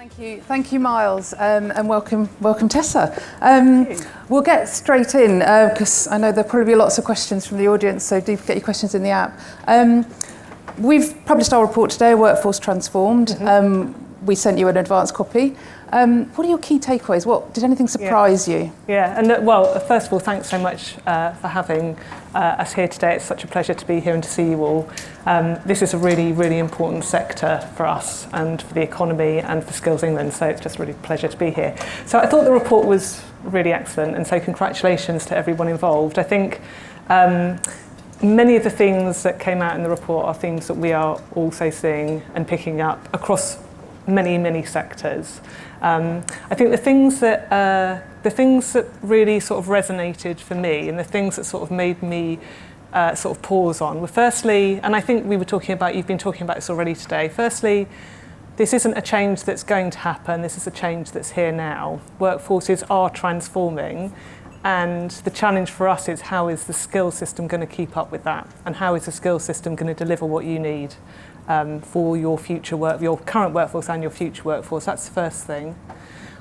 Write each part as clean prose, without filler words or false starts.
Thank you, Miles, and welcome, Tessa. We'll get straight in because I know there'll probably be lots of questions from the audience, so do get your questions in the app. We've published our report today, Workforce Transformed. We sent you an advance copy. What are your key takeaways? Did anything surprise you? Yeah, and well, first of all, thanks so much for having us here today. It's such a pleasure to be here and to see you all. This is a really, really important sector for us and for the economy and for Skills England, so it's just really a pleasure to be here. So I thought the report was really excellent, and so congratulations to everyone involved. I think many of the things that came out in the report are things that we are also seeing and picking up across many, many sectors. I think the things that really sort of resonated for me and the things that sort of made me sort of pause on were firstly, and I think you've been talking about this already today, firstly, this isn't a change that's going to happen, this is a change that's here now. Workforces are transforming, and the challenge for us is how is the skills system going to keep up with that, and how is the skills system going to deliver what you need for your future work, your current workforce and your future workforce. That's the first thing.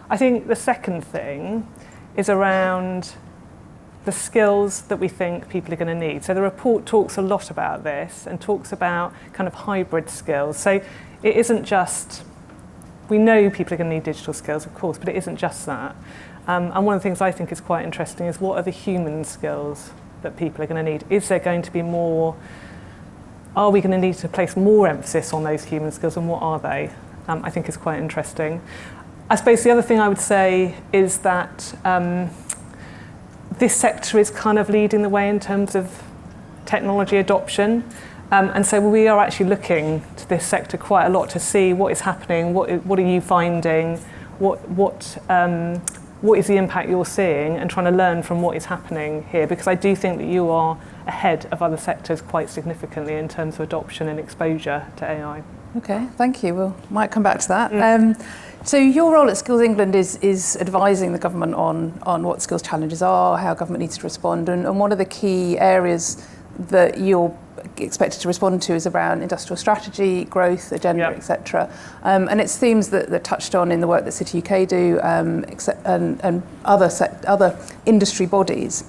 I think the second thing is around the skills that we think people are going to need. So the report talks a lot about this and talks about kind of hybrid skills. So it isn't just, we know people are going to need digital skills, of course, but it isn't just that. And one of the things I think is quite interesting is what are the human skills that people are going to need? Is there going to be more? Are we going to need to place more emphasis on those human skills, and what are they? I think is quite interesting. I suppose the other thing I would say is that this sector is kind of leading the way in terms of technology adoption. And so we are actually looking to this sector quite a lot to see what is happening, what are you finding, what is the impact you're seeing, and trying to learn from what is happening here, because I do think that you are ahead of other sectors quite significantly in terms of adoption and exposure to AI. Okay, thank you. We'll might come back to that. So your role at Skills England is advising the government on what skills challenges are, how government needs to respond, and one of the key areas that you're expected to respond to is around industrial strategy, growth, agenda, etc. And it's themes that are touched on in the work that City UK do and other industry bodies.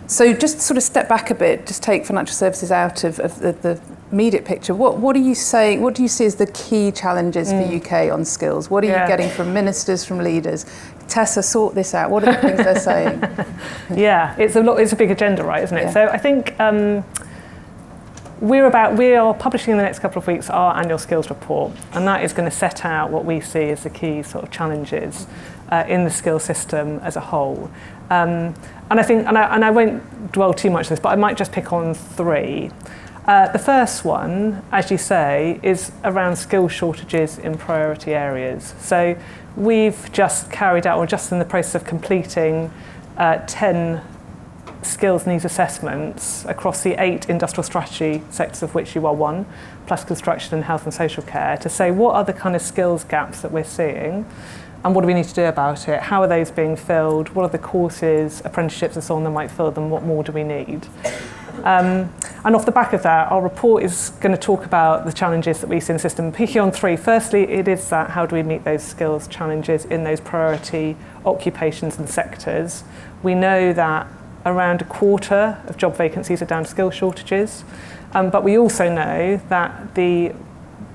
So just sort of step back a bit, just take financial services out of the immediate picture. What are you saying? What do you see as the key challenges for UK on skills? What are you getting from ministers, from leaders? Tessa, sort this out. What are the things they're saying? Yeah, it's a big agenda, right, isn't it? Yeah. So I think we are publishing in the next couple of weeks our annual skills report, and that is going to set out what we see as the key sort of challenges in the skills system as a whole. And I think, and I won't dwell too much on this, but I might just pick on three. The first one, as you say, is around skill shortages in priority areas. So we've just carried out, or just in the process of completing, 10 skills needs assessments across the 8 industrial strategy sectors, of which you are one, plus construction and health and social care, to say what are the kind of skills gaps that we're seeing, and what do we need to do about it? How are those being filled? What are the courses, apprenticeships and so on that might fill them? What more do we need? And off the back of that, our report is going to talk about the challenges that we see in the system, picking on 3. Firstly, it is that how do we meet those skills challenges in those priority occupations and sectors? We know that around a quarter of job vacancies are down to skill shortages, but we also know that the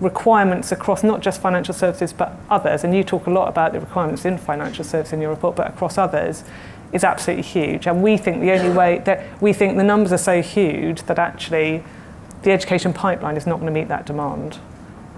requirements across not just financial services but others, and you talk a lot about the requirements in financial services in your report, but across others, is absolutely huge. And we think the numbers are so huge that actually the education pipeline is not going to meet that demand.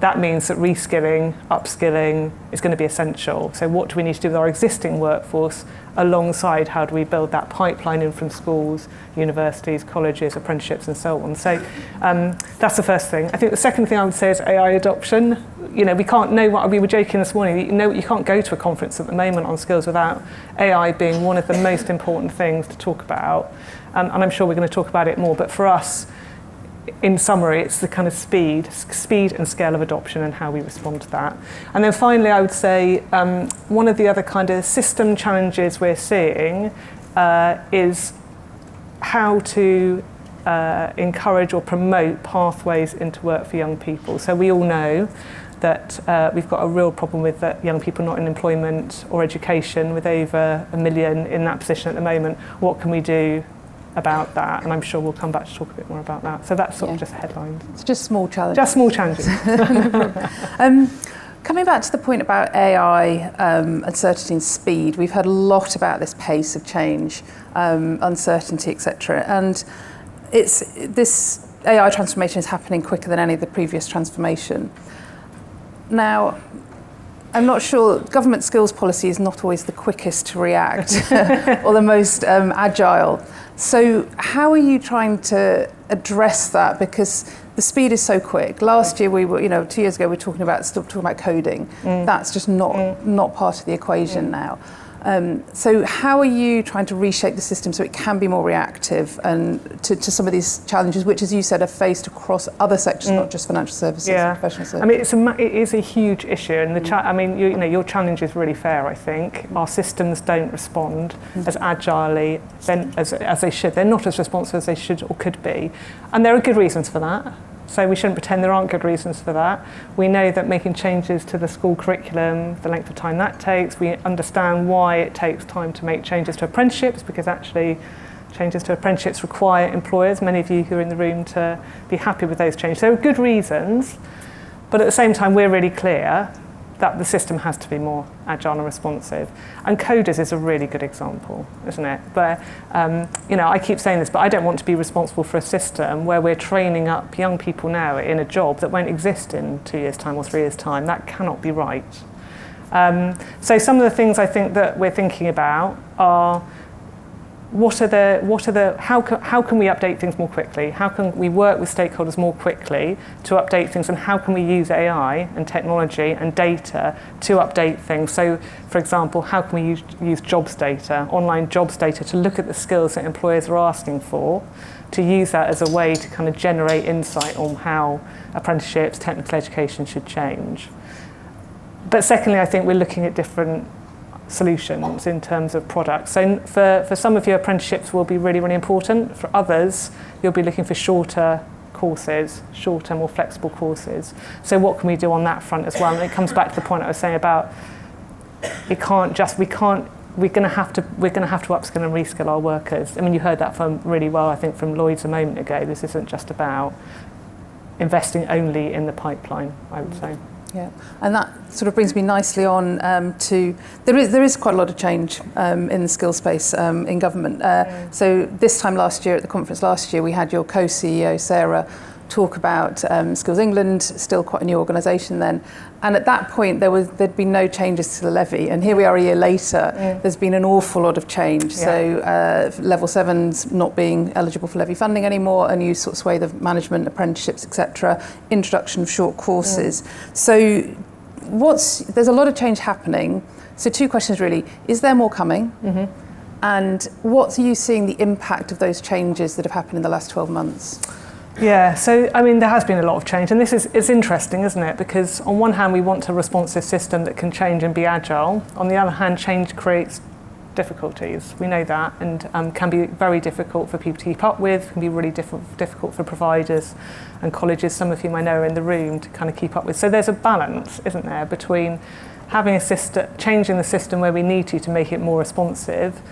That means that reskilling, upskilling is going to be essential. So what do we need to do with our existing workforce alongside how do we build that pipeline in from schools, universities, colleges, apprenticeships and so on. So that's the first thing. I think the second thing I would say is AI adoption. We can't know what, we were joking this morning, you can't go to a conference at the moment on skills without AI being one of the most important things to talk about. And I'm sure we're going to talk about it more, but for us, in summary, it's the kind of speed and scale of adoption and how we respond to that. And then finally, I would say one of the other kind of system challenges we're seeing is how to encourage or promote pathways into work for young people. So we all know that we've got a real problem with that young people not in employment or education, with over 1 million in that position at the moment. What can we do about that? And I'm sure we'll come back to talk a bit more about that. So that's sort of just headlines. It's just small challenges. Just small challenges. Coming back to the point about AI, uncertainty and speed, we've heard a lot about this pace of change, uncertainty, etc. And this AI transformation is happening quicker than any of the previous transformation. Now, I'm not sure, government skills policy is not always the quickest to react or the most agile. So how are you trying to address that? Because the speed is so quick. Last year we were, 2 years ago we were still talking about coding. That's just not part of the equation now. So how are you trying to reshape the system so it can be more reactive and to some of these challenges, which, as you said, are faced across other sectors, not just financial services and professional services? I mean, it is a huge issue, and your challenge is really fair. I think our systems don't respond as agilely as they should. They're not as responsive as they should or could be, and there are good reasons for that. So we shouldn't pretend there aren't good reasons for that. We know that making changes to the school curriculum, the length of time that takes, we understand why it takes time to make changes to apprenticeships, because actually changes to apprenticeships require employers, many of you who are in the room, to be happy with those changes. There are good reasons, but at the same time we're really clear that the system has to be more agile and responsive. And coders is a really good example, isn't it? But, I keep saying this, but I don't want to be responsible for a system where we're training up young people now in a job that won't exist in 2 years' time or 3 years' time. That cannot be right. So some of the things I think that we're thinking about are, how can we update things more quickly? How can we work with stakeholders more quickly to update things, and how can we use AI and technology and data to update things? So, for example, how can we use jobs data, online jobs data, to look at the skills that employers are asking for, to use that as a way to kind of generate insight on how apprenticeships, technical education should change. But secondly, I think we're looking at different solutions in terms of products. So for some of you, apprenticeships will be really, really important. For others, you'll be looking for shorter courses, shorter, more flexible courses. So what can we do on that front as well? And it comes back to the point I was saying about we're going to have to upskill and reskill our workers. I mean, you heard that really well, I think, from Lloyd's a moment ago. This isn't just about investing only in the pipeline, I would say. Yeah, and that sort of brings me nicely on to there is quite a lot of change in the skills space in government. So this time last year, at the conference last year, we had your co-CEO Sarah talk about Skills England, still quite a new organisation then. And at that point, there'd been no changes to the levy. And here we are a year later, there's been an awful lot of change. So level 7's not being eligible for levy funding anymore, a new sort of swathe of management, apprenticeships, etc., introduction of short courses. So there's a lot of change happening. So two questions really. Is there more coming? And what are you seeing the impact of those changes that have happened in the last 12 months? Yeah, so I mean, there has been a lot of change, and it's interesting, isn't it? Because on one hand, we want a responsive system that can change and be agile. On the other hand, change creates difficulties. We know that, and can be very difficult for people to keep up with, can be really difficult for providers and colleges, some of whom I know are in the room, to kind of keep up with. So there's a balance, isn't there, between having a system, changing the system where we need to make it more responsive,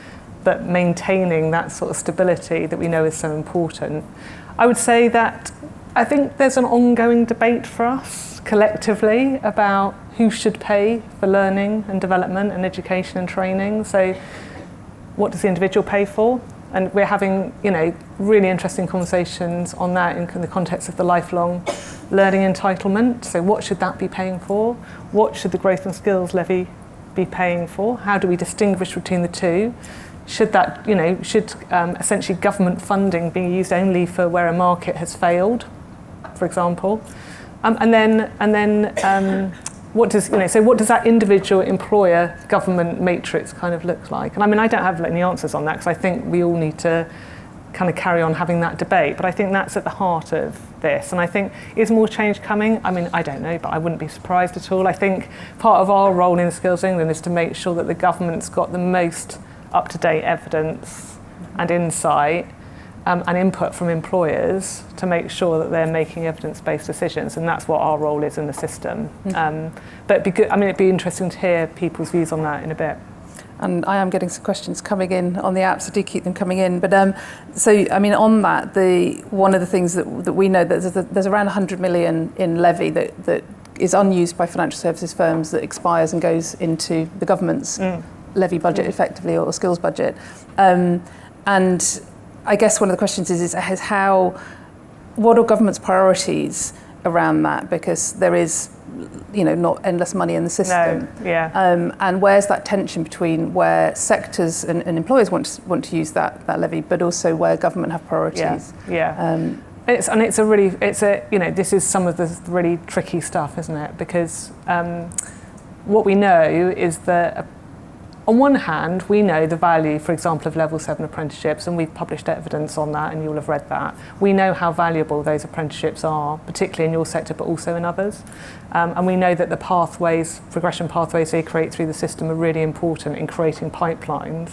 but maintaining that sort of stability that we know is so important. I would say that I think there's an ongoing debate for us collectively about who should pay for learning and development and education and training. So what does the individual pay for? And we're having, really interesting conversations on that in the context of the lifelong learning entitlement. So what should that be paying for? What should the growth and skills levy be paying for? How do we distinguish between the two? Should that, essentially government funding be used only for where a market has failed, for example? And then what does that individual employer government matrix kind of look like? And I mean, I don't have any answers on that, because I think we all need to kind of carry on having that debate. But I think that's at the heart of this. And I think, is more change coming? I mean, I don't know, but I wouldn't be surprised at all. I think part of our role in Skills England is to make sure that the government's got the most up-to-date evidence and insight, and input from employers to make sure that they're making evidence-based decisions, and that's what our role is in the system. But it'd be interesting to hear people's views on that in a bit. And I am getting some questions coming in on the app, so do keep them coming in. But on that, one of the things that we know, that there's around 100 million in levy that is unused by financial services firms, that expires and goes into the government's levy budget effectively, or skills budget. And I guess one of the questions is what are government's priorities around that? Because there is, not endless money in the system. No, yeah. And where's that tension between where sectors and employers want to use that levy, but also where government have priorities? Yeah. This is some of the really tricky stuff, isn't it? Because what we know is that, on one hand, we know the value, for example, of level 7 apprenticeships, and we've published evidence on that, and you'll have read that. We know how valuable those apprenticeships are, particularly in your sector, but also in others. And we know that the progression pathways they create through the system are really important in creating pipelines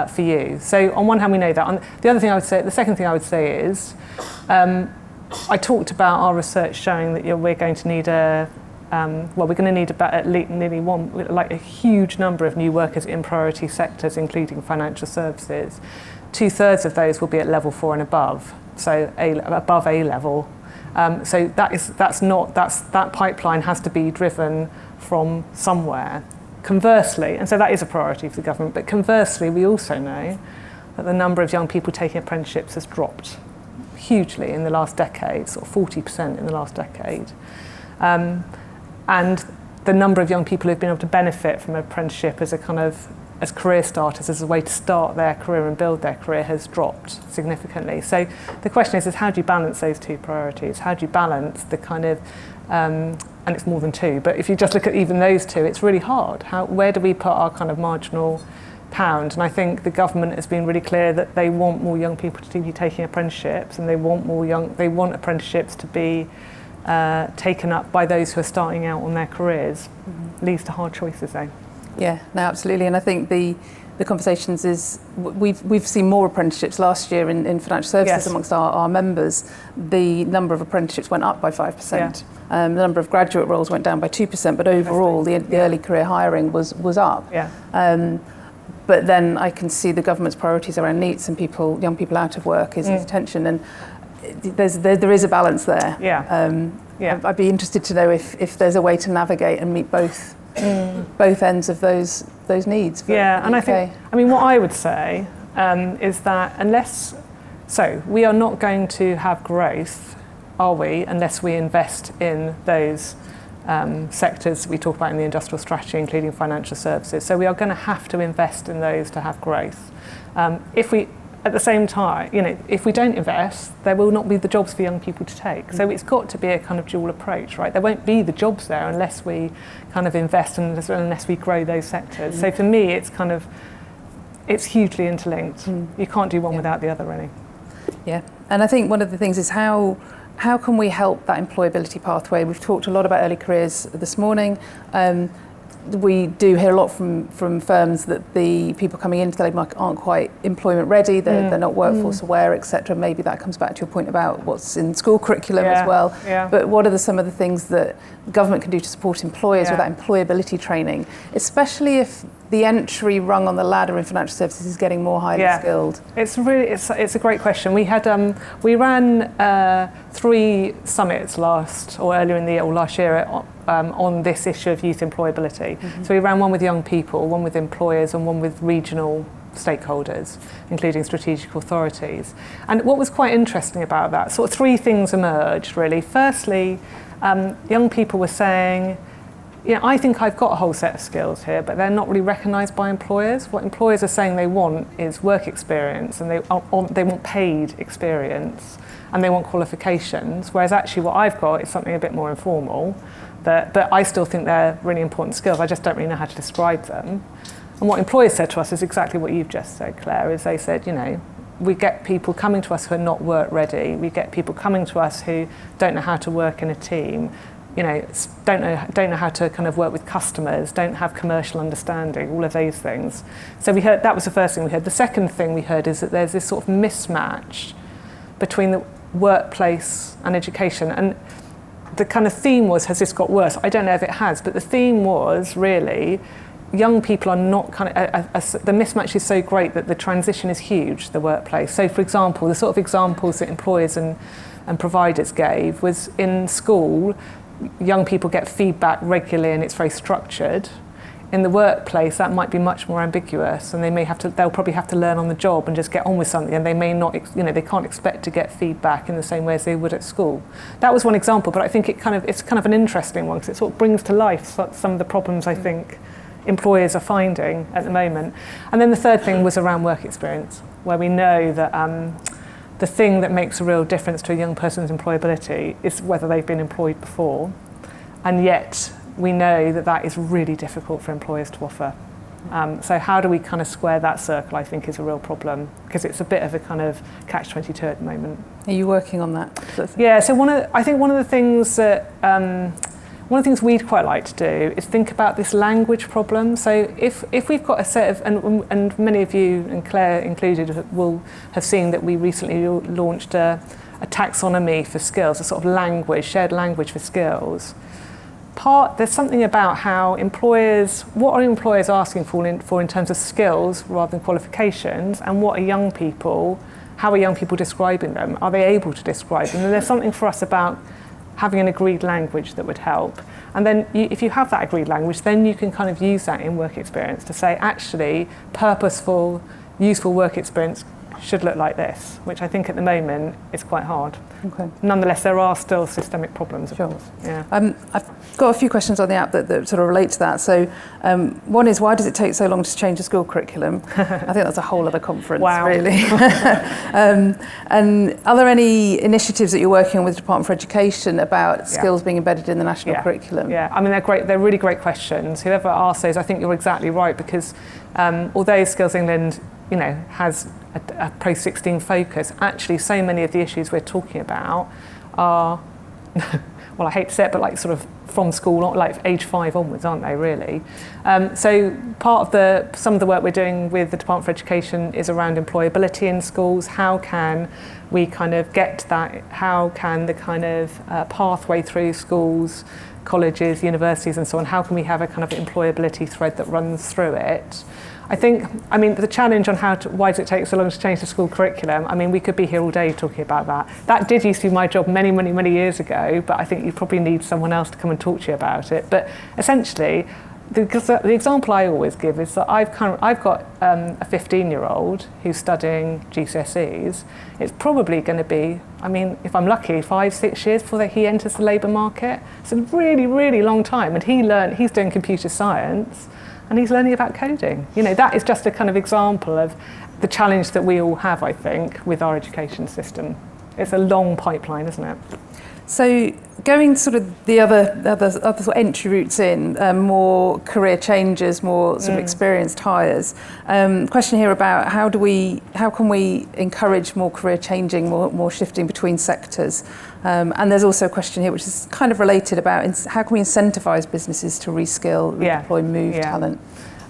for you. So on one hand, we know that. On the second thing I would say is, I talked about our research showing that we're going to need we're going to need about at least a huge number of new workers in priority sectors, including financial services. 2/3 of those will be at level 4 and above, so above A level. So that pipeline has to be driven from somewhere. Conversely, and so that is a priority for the government, but conversely, we also know that the number of young people taking apprenticeships has dropped hugely in the last decade, sort of 40% in the last decade. And the number of young people who've been able to benefit from an apprenticeship as as career starters, as a way to start their career and build their career, has dropped significantly. So the question is how do you balance those two priorities? How do you balance the and it's more than two, but if you just look at even those two, it's really hard. Where do we put our kind of marginal pound? And I think the government has been really clear that they want more young people to be taking apprenticeships, and they want apprenticeships to be taken up by those who are starting out on their careers. Leads to hard choices, though. Yeah, no, absolutely. And I think the conversations is we've seen more apprenticeships last year in financial services amongst our members. The number of apprenticeships went up by 5%. The number of graduate roles went down by 2%, but overall the early career hiring was up. But then I can see the government's priorities around NEETs and young people out of work is attention, and there is a balance there. I'd be interested to know if there's a way to navigate and meet both ends of those needs. And I think, what I would say is that we are not going to have growth, are we, unless we invest in those sectors we talk about in the industrial strategy, including financial services. So we are going to have to invest in those to have growth. At the same time, if we don't invest, there will not be the jobs for young people to take. So it's got to be a kind of dual approach, right? There won't be the jobs there unless we kind of invest and unless we grow those sectors. So for me, it's hugely interlinked. You can't do one without the other, really. Yeah, and I think one of the things is how can we help that employability pathway? We've talked a lot about early careers this morning. We do hear a lot from firms that the people coming into the labour market aren't quite employment ready, they're not workforce aware, etc. Maybe that comes back to your point about what's in school curriculum as well. But what are some of the things that the government can do to support employers with that employability training, especially if the entry rung on the ladder in financial services is getting more highly skilled? It's a great question. We ran 3 summits earlier in the year or last year on this issue of youth employability. So we ran one with young people, one with employers, and one with regional stakeholders, including strategic authorities. And what was quite interesting about that, sort of 3 things emerged really. Firstly, young people were saying, I think I've got a whole set of skills here, but they're not really recognised by employers. What employers are saying they want is work experience, and they want paid experience, and they want qualifications, whereas actually what I've got is something a bit more informal, but I still think they're really important skills. I just don't really know how to describe them. And what employers said to us is exactly what you've just said, Claire, is they said, we get people coming to us who are not work ready. We get people coming to us who don't know how to work in a team. don't know how to kind of work with customers, don't have commercial understanding, all of those things. So we heard, that was the first thing we heard. The second thing we heard is that there's this sort of mismatch between the workplace and education. And the kind of theme was, has this got worse? I don't know if it has, but the theme was really, young people are not the mismatch is so great that the transition is huge, the workplace. So for example, the sort of examples that employers and providers gave was in school, young people get feedback regularly and it's very structured. In the workplace, that might be much more ambiguous, and they'll probably have to learn on the job and just get on with something, and they may not, they can't expect to get feedback in the same way as they would at school. That was one example, but I think it's kind of an interesting one because it sort of brings to life some of the problems I think employers are finding at the moment. And then the third thing was around work experience, where we know that the thing that makes a real difference to a young person's employability is whether they've been employed before, and yet we know that that is really difficult for employers to offer. So how do we kind of square that circle, I think, is a real problem, because it's a bit of a kind of catch-22 at the moment. Are you working on that? Yeah, so I think one of the things that one of the things we'd quite like to do is think about this language problem. So if we've got a set of, and many of you, and Claire included, will have seen that we recently launched a taxonomy for skills, a sort of shared language for skills. There's something about how what are employers asking for in terms of skills rather than qualifications, and how are young people describing them? Are they able to describe them? And there's something for us about having an agreed language that would help. And then if you have that agreed language, then you can kind of use that in work experience to say, actually, purposeful, useful work experience should look like this, which I think at the moment is quite hard. Okay. Nonetheless, there are still systemic problems, of course. Yeah. I've got a few questions on the app that sort of relate to that. So one is, why does it take so long to change a school curriculum? I think that's a whole other conference, really. And are there any initiatives that you're working on with the Department for Education about skills being embedded in the national curriculum? Yeah, I mean, they're great. They're really great questions. Whoever asked those, I think you're exactly right, because although Skills England has a post-16 focus, actually so many of the issues we're talking about are, well, I hate to say it, but like sort of from school, like age 5 onwards, aren't they, really? So some of the work we're doing with the Department for Education is around employability in schools. How can we kind of get that? How can the kind of pathway through schools, colleges, universities and so on, how can we have a kind of employability thread that runs through it? I mean, the challenge on why does it take so long to change the school curriculum, I mean, we could be here all day talking about that. That did used to be my job many, many, many years ago, but I think you probably need someone else to come and talk to you about it. But essentially, the example I always give is that I've got a 15-year-old who's studying GCSEs. It's probably going to be, I mean, if I'm lucky, 5-6 years before he enters the labour market. It's a really, really long time. And he's doing computer science, and he's learning about coding. That is just a kind of example of the challenge that we all have, I think, with our education system. It's a long pipeline, isn't it? So going sort of the other sort of entry routes in, more career changes, more sort of experienced hires. Question here about how can we encourage more career changing, more shifting between sectors? And there's also a question here which is kind of related about how can we incentivise businesses to reskill, redeploy, move talent?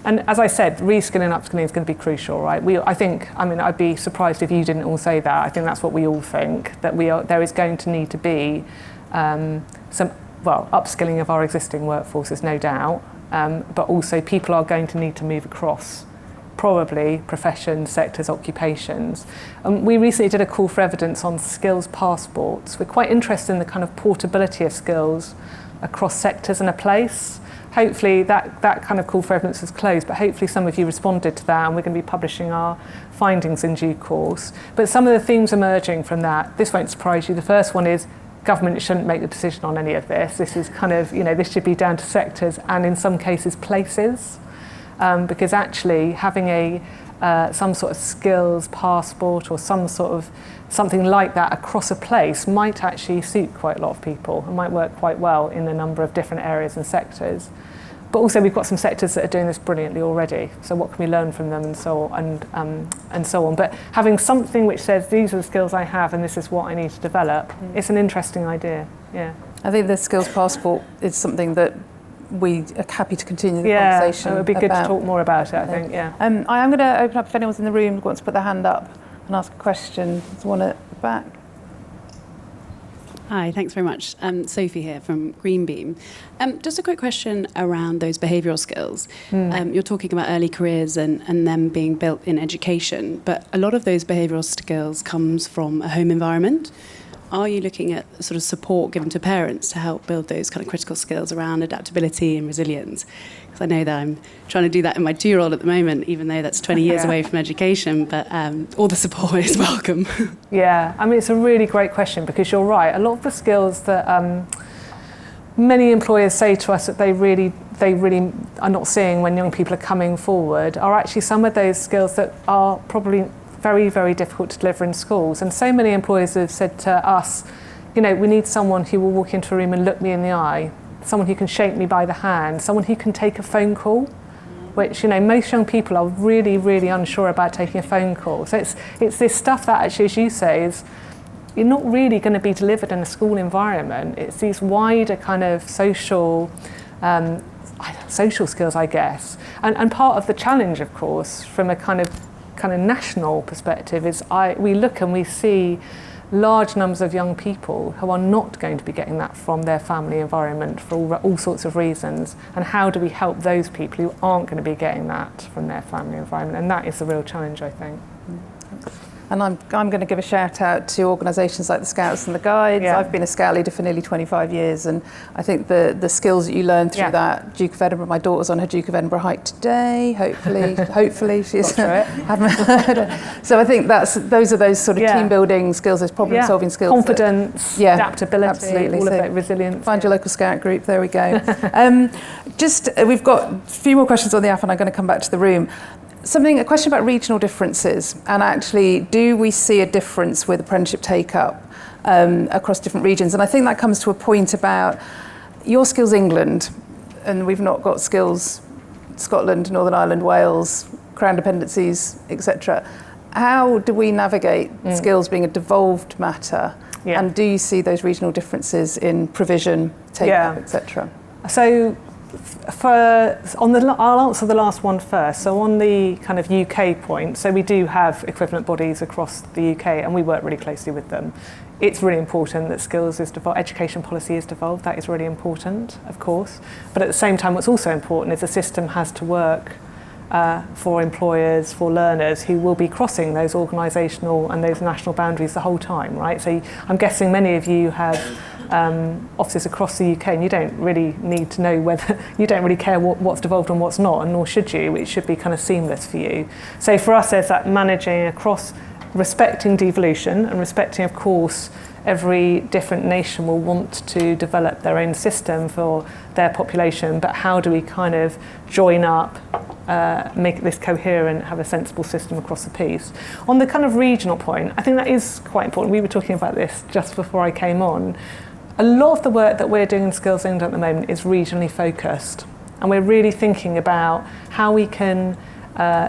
And as I said, reskilling and upskilling is going to be crucial, right? I'd be surprised if you didn't all say that. I think that's what we all think, that there is going to need to be upskilling of our existing workforces, no doubt, but also people are going to need to move across, probably professions, sectors, occupations. We recently did a call for evidence on skills passports. We're quite interested in the kind of portability of skills across sectors and a place. Hopefully that kind of call for evidence was closed, but hopefully some of you responded to that, and we're going to be publishing our findings in due course. But some of the themes emerging from that, this won't surprise you. The first one is government shouldn't make the decision on any of this. This is kind of, this should be down to sectors and in some cases places, because actually having some sort of skills passport or some sort of something like that across a place might actually suit quite a lot of people and might work quite well in a number of different areas and sectors. But also we've got some sectors that are doing this brilliantly already. So what can we learn from them and so on. But having something which says these are the skills I have and this is what I need to develop, it's an interesting idea. Yeah. I think the skills passport is something that we are happy to continue the conversation. It would be good to talk more about it, I think. Yeah. I am going to open up if anyone's in the room who wants to put their hand up and ask a question. There's one at the back. Hi, thanks very much. Sophie here from Greenbeam. Just a quick question around those behavioural skills. You're talking about early careers and them being built in education, but a lot of those behavioural skills comes from a home environment. Are you looking at sort of support given to parents to help build those kind of critical skills around adaptability and resilience? Because I know that I'm trying to do that in my 2-year-old at the moment, even though that's 20 years away from education, but all the support is welcome. Yeah, I mean, it's a really great question because you're right. A lot of the skills that many employers say to us that they really are not seeing when young people are coming forward are actually some of those skills that are probably very, very difficult to deliver in schools. And so many employers have said to us, we need someone who will walk into a room and look me in the eye, someone who can shake me by the hand, someone who can take a phone call, which, most young people are really, really unsure about taking a phone call. So it's this stuff that actually, as you say, is you're not really going to be delivered in a school environment. It's these wider kind of social skills, I guess. And part of the challenge, of course, from a kind of national perspective is we look and we see large numbers of young people who are not going to be getting that from their family environment for all sorts of reasons, and how do we help those people who aren't going to be getting that from their family environment, and that is the real challenge, I think. And I'm going to give a shout out to organisations like the Scouts and the Guides. Yeah. I've been a Scout leader for nearly 25 years, and I think the skills that you learn through that, Duke of Edinburgh, my daughter's on her Duke of Edinburgh hike today, hopefully she's haven't heard it. So I think those are those sort of team building skills, those problem solving skills. Confidence, adaptability, absolutely. All of that, resilience. Find your local Scout group, there we go. We've got a few more questions on the app and I'm going to come back to the room. A question about regional differences, and actually, do we see a difference with apprenticeship take-up across different regions? And I think that comes to a point about your Skills England, and we've not got Skills Scotland, Northern Ireland, Wales, Crown dependencies, etc. How do we navigate skills being a devolved matter? Yeah. And do you see those regional differences in provision, take-up, etc.? So, I'll answer the last one first. So on the kind of UK point, so we do have equivalent bodies across the UK and we work really closely with them. It's really important that skills is devolved, education policy is devolved. That is really important, of course. But at the same time, what's also important is the system has to work for employers, for learners who will be crossing those organisational and those national boundaries the whole time, right? So I'm guessing many of you have offices across the UK, and you don't really need to know you don't really care what's devolved and what's not, and nor should you. It should be kind of seamless for you. So for us, there's that managing across, respecting devolution and respecting, of course, every different nation will want to develop their own system for their population, but how do we kind of join up, make this coherent, have a sensible system across the piece? On the kind of regional point, I think that is quite important. We were talking about this just before I came on. A lot of the work that we're doing in Skills England at the moment is regionally focused, and we're really thinking about how we can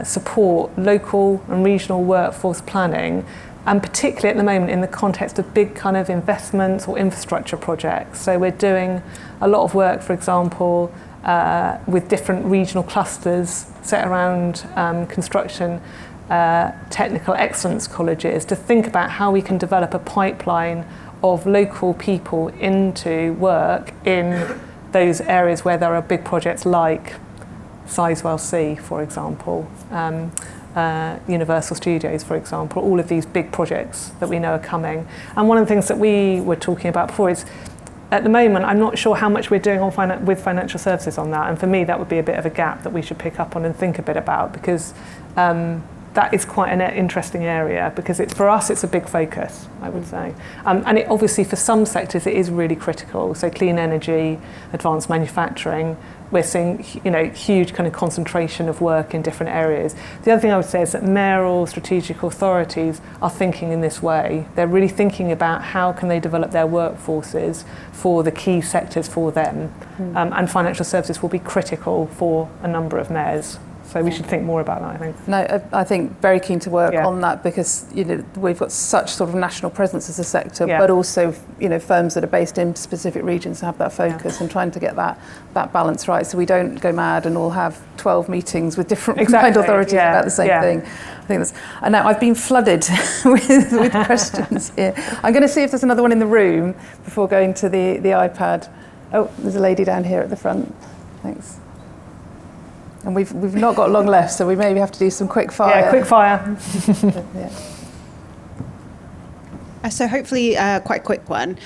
support local and regional workforce planning, and particularly at the moment in the context of big kind of investments or infrastructure projects. So we're doing a lot of work, for example, with different regional clusters set around construction, technical excellence colleges, to think about how we can develop a pipeline of local people into work in those areas where there are big projects like Sizewell C, for example, Universal Studios, for example, all of these big projects that we know are coming. And one of the things that we were talking about before is, at the moment, I'm not sure how much we're doing with financial services on that. And for me, that would be a bit of a gap that we should pick up on and think a bit about, because that is quite an interesting area because for us it's a big focus, I would say. And it obviously for some sectors it is really critical. So clean energy, advanced manufacturing, we're seeing huge kind of concentration of work in different areas. The other thing I would say is that mayoral strategic authorities are thinking in this way. They're really thinking about how can they develop their workforces for the key sectors for them. And financial services will be critical for a number of mayors. So we should think more about that, I think. No, I think very keen to work on that because we've got such sort of national presence as a sector, but also firms that are based in specific regions have that focus and trying to get that balance right, so we don't go mad and all have 12 meetings with different combined authorities about the same thing. I think that's. And now I've been flooded with questions here. I'm going to see if there's another one in the room before going to the iPad. Oh, there's a lady down here at the front. Thanks. And we've not got long left, so we maybe have to do some quick fire. Yeah, quick fire. So hopefully quite a quick one.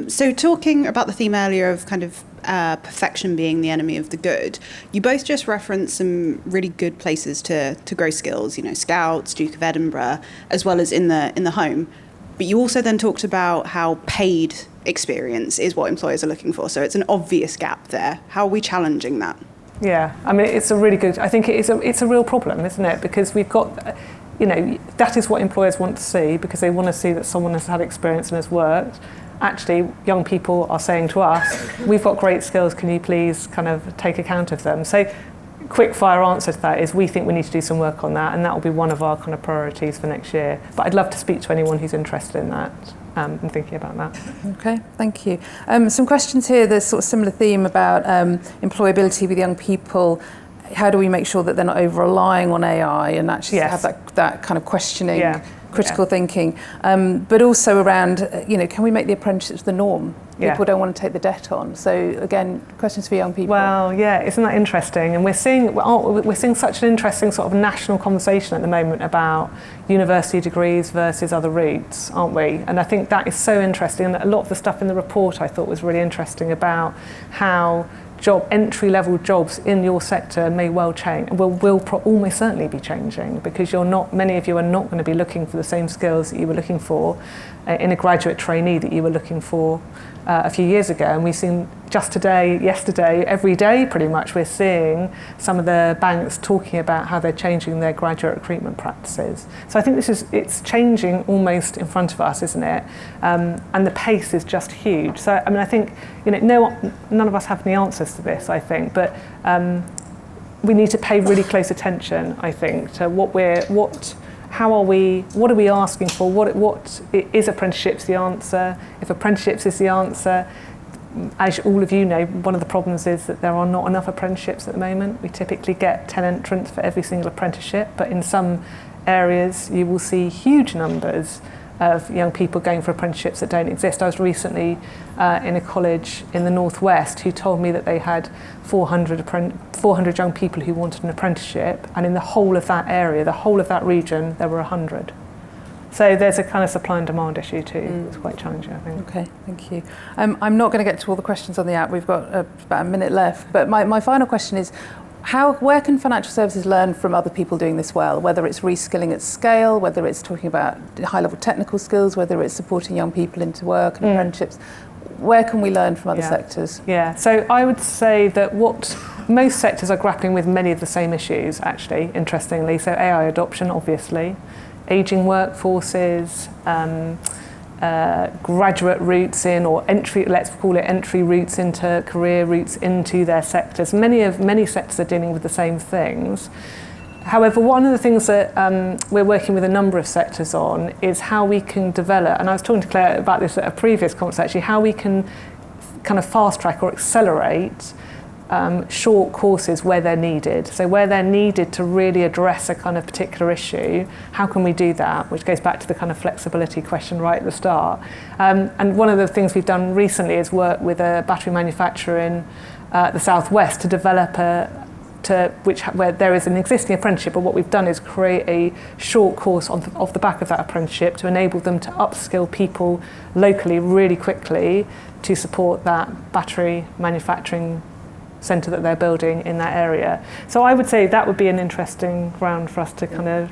So talking about the theme earlier of kind of perfection being the enemy of the good, you both just referenced some really good places to grow skills, Scouts, Duke of Edinburgh, as well as in the home. But you also then talked about how paid experience is what employers are looking for. So it's an obvious gap there. How are we challenging that? Yeah, I mean, it's a really good, I think it's a real problem, isn't it? Because we've got, that is what employers want to see because they want to see that someone has had experience and has worked. Actually, young people are saying to us, we've got great skills, can you please kind of take account of them? So quick fire answer to that is we think we need to do some work on that, and that will be one of our kind of priorities for next year. But I'd love to speak to anyone who's interested in that. And thinking about that. Okay, thank you. Some questions here, there's sort of similar theme about employability with young people. How do we make sure that they're not over-relying on AI and actually have that kind of questioning, critical thinking? But also around, can we make the apprenticeships the norm? People don't want to take the debt on. So again, questions for young people. Well, isn't that interesting? And we're seeing such an interesting sort of national conversation at the moment about university degrees versus other routes, aren't we? And I think that is so interesting. And a lot of the stuff in the report I thought was really interesting about how entry-level jobs in your sector may well change, will almost certainly be changing because many of you are not going to be looking for the same skills that you were looking for in a graduate trainee that you were looking for a few years ago. And we've seen just today, yesterday, every day pretty much, we're seeing some of the banks talking about how they're changing their graduate recruitment practices. So I think it's changing almost in front of us, isn't it? And the pace is just huge. So I mean, I think none of us have any answers to this, I think, but we need to pay really close attention, I think, to what are we asking for? What is apprenticeships the answer? If apprenticeships is the answer, as all of you know, one of the problems is that there are not enough apprenticeships at the moment. We typically get 10 entrants for every single apprenticeship, but in some areas you will see huge numbers of young people going for apprenticeships that don't exist. I was recently in a college in the northwest who told me that they had 400 young people who wanted an apprenticeship, and in the whole of that area, the whole of that region, there were 100. So there's a kind of supply and demand issue too. It's quite challenging, I think. Okay, thank you. I'm not going to get to all the questions on the app. We've got about a minute left. But my final question is, where can financial services learn from other people doing this well, whether it's reskilling at scale, whether it's talking about high-level technical skills, whether it's supporting young people into work and apprenticeships? Where can we learn from other sectors? Yeah, so I would say that most sectors are grappling with many of the same issues, actually, interestingly. So AI adoption, obviously, ageing workforces, graduate routes in, or let's call it entry routes into, career routes into their sectors. Many sectors are dealing with the same things. However, one of the things that we're working with a number of sectors on is how we can develop, and I was talking to Claire about this at a previous conference actually, how we can kind of fast track or accelerate short courses where they're needed. So where they're needed to really address a kind of particular issue, how can we do that? Which goes back to the kind of flexibility question right at the start. And one of the things we've done recently is work with a battery manufacturer in the southwest to develop where there is an existing apprenticeship, but what we've done is create a short course off the back of that apprenticeship to enable them to upskill people locally really quickly to support that battery manufacturing centre that they're building in that area. So I would say that would be an interesting ground for us to kind of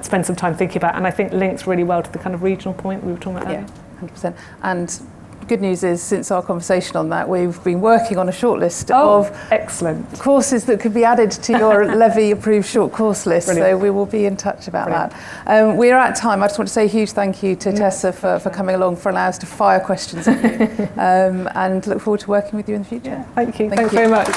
spend some time thinking about, and I think links really well to the kind of regional point we were talking about earlier. 100%. And good news is, since our conversation on that, we've been working on a shortlist of excellent courses that could be added to your Levy-approved short course list. Brilliant. So we will be in touch about that. We're at time. I just want to say a huge thank you to Tessa for coming along, for allowing us to fire questions at you, and look forward to working with you in the future. Thank you. Thanks very much.